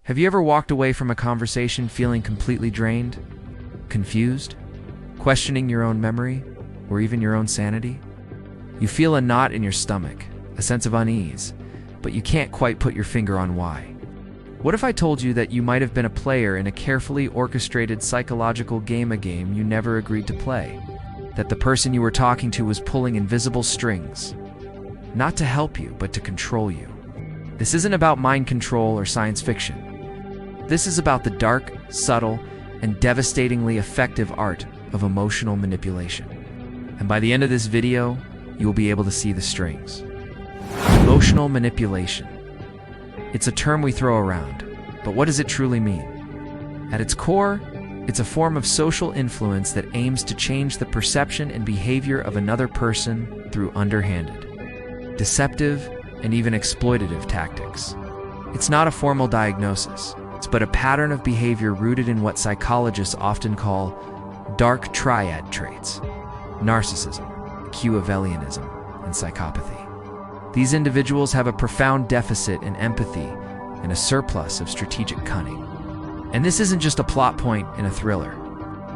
Have you ever walked away from a conversation feeling completely drained, confused, questioning your own memory, or even your own sanity? You feel a knot in your stomach, a sense of unease, but you can't quite put your finger on why. What if I told you that you might have been a player in a carefully orchestrated psychological game you never agreed to play? That the person you were talking to was pulling invisible strings, not to help you, but to control you. This isn't about mind control or science fiction. This is about the dark, subtle, and devastatingly effective art of emotional manipulation. And by the end of this video, you will be able to see the strings. Emotional manipulation. It's a term we throw around, but what does it truly mean? At its core, it's a form of social influence that aims to change the perception and behavior of another person through underhanded, deceptive, and even exploitative tactics. It's not a formal diagnosis, but a pattern of behavior rooted in what psychologists often call dark triad traits: narcissism, Machiavellianism, and psychopathy. These individuals have a profound deficit in empathy and a surplus of strategic cunning. And this isn't just a plot point in a thriller.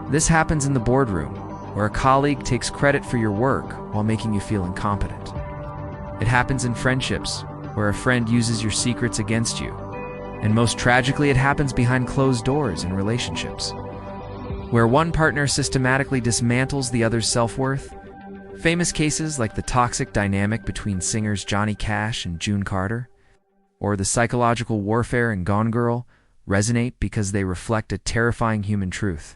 This happens in the boardroom, where a colleague takes credit for your work while making you feel incompetent. It happens in friendships, where a friend uses your secrets against you. And most tragically, it happens behind closed doors in relationships, where one partner systematically dismantles the other's self-worth. Famous cases like the toxic dynamic between singers Johnny Cash and June Carter, or the psychological warfare in Gone Girl, resonate because they reflect a terrifying human truth.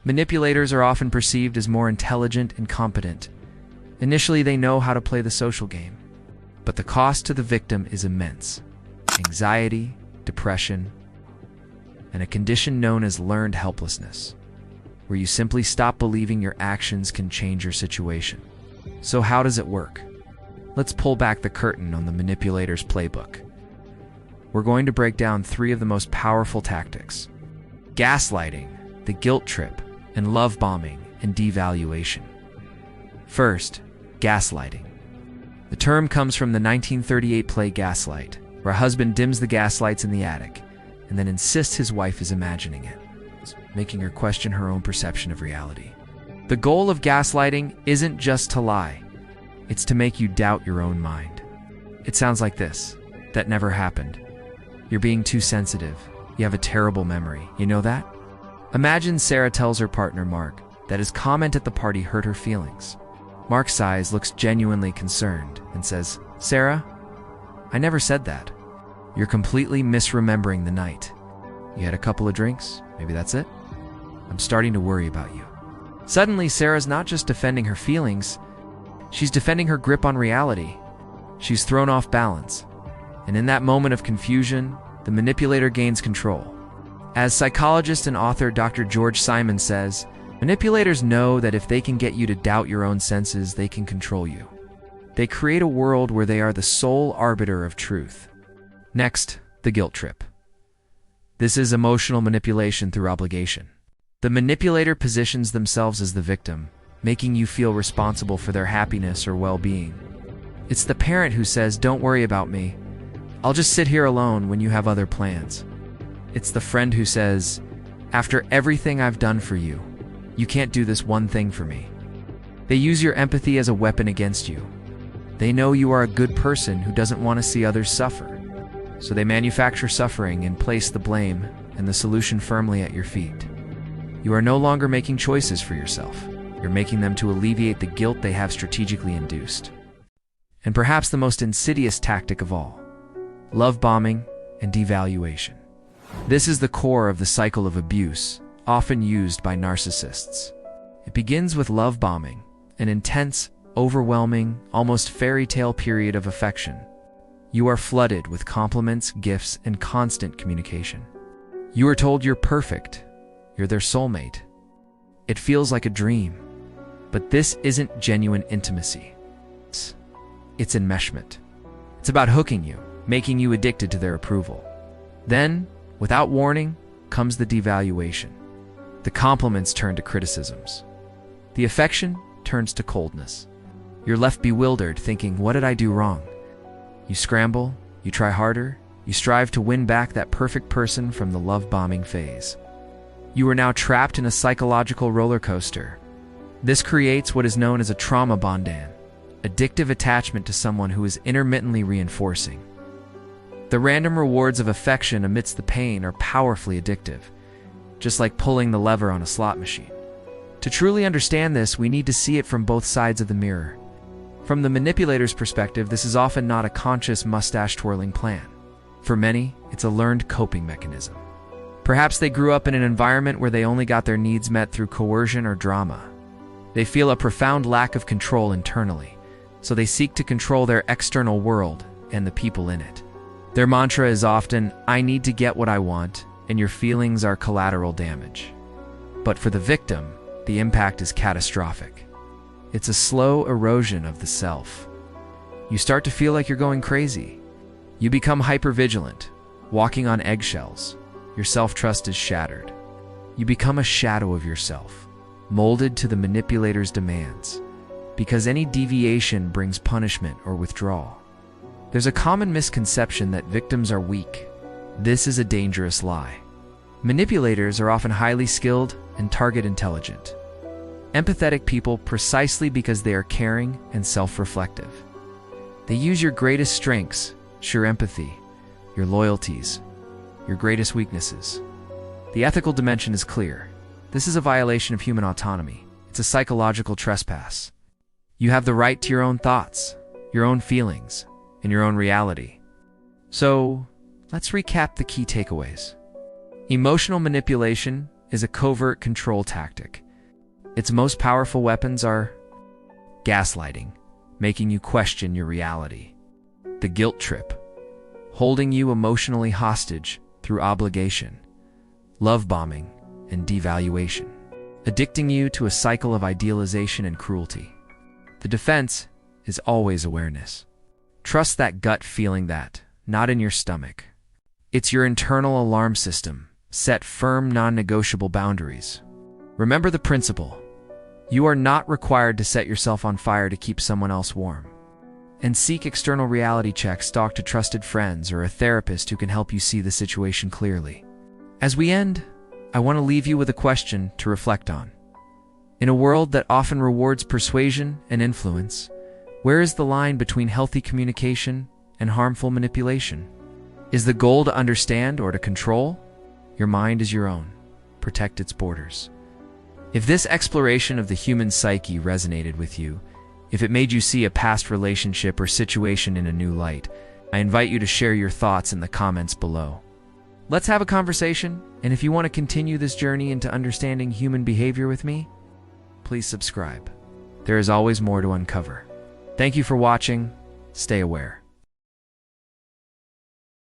Manipulators are often perceived as more intelligent and competent. Initially, they know how to play the social game, but the cost to the victim is immense: anxiety, depression, and a condition known as learned helplessness, where you simply stop believing your actions can change your situation. So how does it work? Let's pull back the curtain on the manipulator's playbook. We're going to break down 3 of the most powerful tactics: gaslighting, the guilt trip, and love bombing and devaluation. First, gaslighting. The term comes from the 1938 play Gaslight, where a husband dims the gaslights in the attic and then insists his wife is imagining it, making her question her own perception of reality. The goal of gaslighting isn't just to lie, it's to make you doubt your own mind. It sounds like this: that never happened. You're being too sensitive. You have a terrible memory. You know that? Imagine Sarah tells her partner Mark that his comment at the party hurt her feelings. Mark sighs, looks genuinely concerned, and says, "Sarah, I never said that. You're completely misremembering the night. You had a couple of drinks, maybe that's it? I'm starting to worry about you." Suddenly, Sarah's not just defending her feelings, she's defending her grip on reality. She's thrown off balance. And in that moment of confusion, the manipulator gains control. As psychologist and author Dr. George Simon says, manipulators know that if they can get you to doubt your own senses, they can control you. They create a world where they are the sole arbiter of truth. Next, the guilt trip. This is emotional manipulation through obligation. The manipulator positions themselves as the victim, making you feel responsible for their happiness or well-being. It's the parent who says, "Don't worry about me. I'll just sit here alone when you have other plans." It's the friend who says, "After everything I've done for you, you can't do this one thing for me." They use your empathy as a weapon against you. They know you are a good person who doesn't want to see others suffer. So they manufacture suffering and place the blame and the solution firmly at your feet. You are no longer making choices for yourself. You're making them to alleviate the guilt they have strategically induced. And perhaps the most insidious tactic of all: love bombing and devaluation. This is the core of the cycle of abuse, often used by narcissists. It begins with love bombing, an intense, overwhelming, almost fairy tale period of affection. You are flooded with compliments, gifts, and constant communication. You are told you're perfect, you're their soulmate. It feels like a dream, but this isn't genuine intimacy. It's enmeshment. It's about hooking you, making you addicted to their approval. Then, without warning, comes the devaluation. The compliments turn to criticisms. The affection turns to coldness. You're left bewildered, thinking, "What did I do wrong?" You scramble, you try harder, You strive to win back that perfect person from the love-bombing phase. You are now trapped in a psychological roller coaster. This creates what is known as a trauma bondan, addictive attachment to someone who is intermittently reinforcing. The random rewards of affection amidst the pain are powerfully addictive, just like pulling the lever on a slot machine. To truly understand this, we need to see it from both sides of the mirror. From the manipulator's perspective, this is often not a conscious mustache-twirling plan. For many, it's a learned coping mechanism. Perhaps they grew up in an environment where they only got their needs met through coercion or drama. They feel a profound lack of control internally, so they seek to control their external world and the people in it. Their mantra is often, "I need to get what I want, and your feelings are collateral damage." But for the victim, the impact is catastrophic. It's a slow erosion of the self. You start to feel like you're going crazy. You become hypervigilant, walking on eggshells. Your self-trust is shattered. You become a shadow of yourself, molded to the manipulator's demands, because any deviation brings punishment or withdrawal. There's a common misconception that victims are weak. This is a dangerous lie. Manipulators are often highly skilled and target intelligent. Empathetic people precisely because they are caring and self-reflective. They use your greatest strengths, your empathy, your loyalties, your greatest weaknesses. The ethical dimension is clear. This is a violation of human autonomy. It's a psychological trespass. You have the right to your own thoughts, your own feelings, and your own reality. So, let's recap the key takeaways. Emotional manipulation is a covert control tactic. Its most powerful weapons are gaslighting, making you question your reality; the guilt trip, holding you emotionally hostage through obligation; love bombing and devaluation, addicting you to a cycle of idealization and cruelty. The defense is always awareness. Trust that gut feeling that, not in your stomach. It's your internal alarm system. Set firm, non-negotiable boundaries. Remember the principle. You are not required to set yourself on fire to keep someone else warm. And seek external reality checks. Talk to trusted friends or a therapist who can help you see the situation clearly. As we end, I want to leave you with a question to reflect on. In a world that often rewards persuasion and influence, where is the line between healthy communication and harmful manipulation? Is the goal to understand or to control? Your mind is your own. Protect its borders. If this exploration of the human psyche resonated with you, if it made you see a past relationship or situation in a new light, I invite you to share your thoughts in the comments below. Let's have a conversation, and if you want to continue this journey into understanding human behavior with me, please subscribe. There is always more to uncover. Thank you for watching. Stay aware.